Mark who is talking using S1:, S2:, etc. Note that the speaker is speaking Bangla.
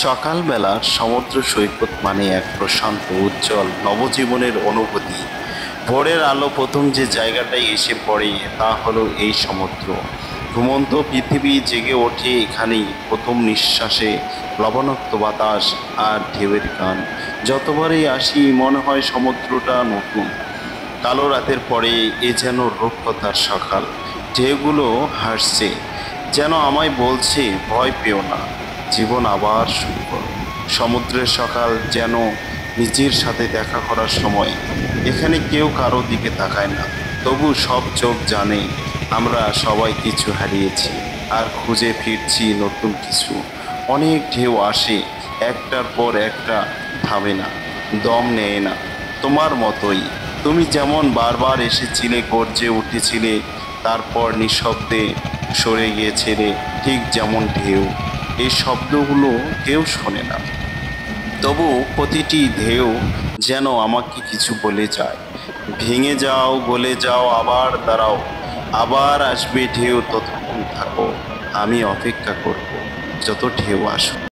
S1: সকালবেলার সমুদ্র সৈকত মানে এক প্রশান্ত উজ্জ্বল নবজীবনের অনুভূতি। ভোরের আলো প্রথম যে জায়গাটায় এসে পড়ে তা হলো এই সমুদ্র। ঘুমন্ত পৃথিবী জেগে ওঠে এখানেই প্রথম নিঃশ্বাসে। লবণাক্ত বাতাস আর ঢেউয়ের গান। যতবারই আসি মনে হয় সমুদ্রটা নতুন। কালো রাতের পরে এ যেন রূপকথার সকাল। ঢেউগুলো হাসছে, যেন আমায় বলছে ভয় পেও না, জীবন আবার শুরু করো। সমুদ্রের সকাল যেন নিজের সাথে দেখা করার সময়। এখানে কেউ কারো দিকে তাকায় না, তবু সব চোখ জানে আমরা সবাই কিছু হারিয়েছি আর খুঁজে ফিরছি নতুন কিছু। অনেক ঢেউ আসে, একটার পর একটা, থামে না, দম নেয় না। তোমার মতোই, তুমি যেমন বারবার এসেছিলে, গর্জে উঠেছিলে, তারপর নিঃশব্দে সরে গিয়েছিলে, ঠিক যেমন ঢেউ। এই শব্দগুলো কেউ শোনে না, তবু প্রতিটি ঢেউ যেন আমাকে কিছু বলে যায়। ভেঙে যাও, গলে যাও, আবার দাঁড়াও, আবার আসবে ঢেউ, ততক্ষণ থাকো, আমি অপেক্ষা করব যত ঢেউ আসুক।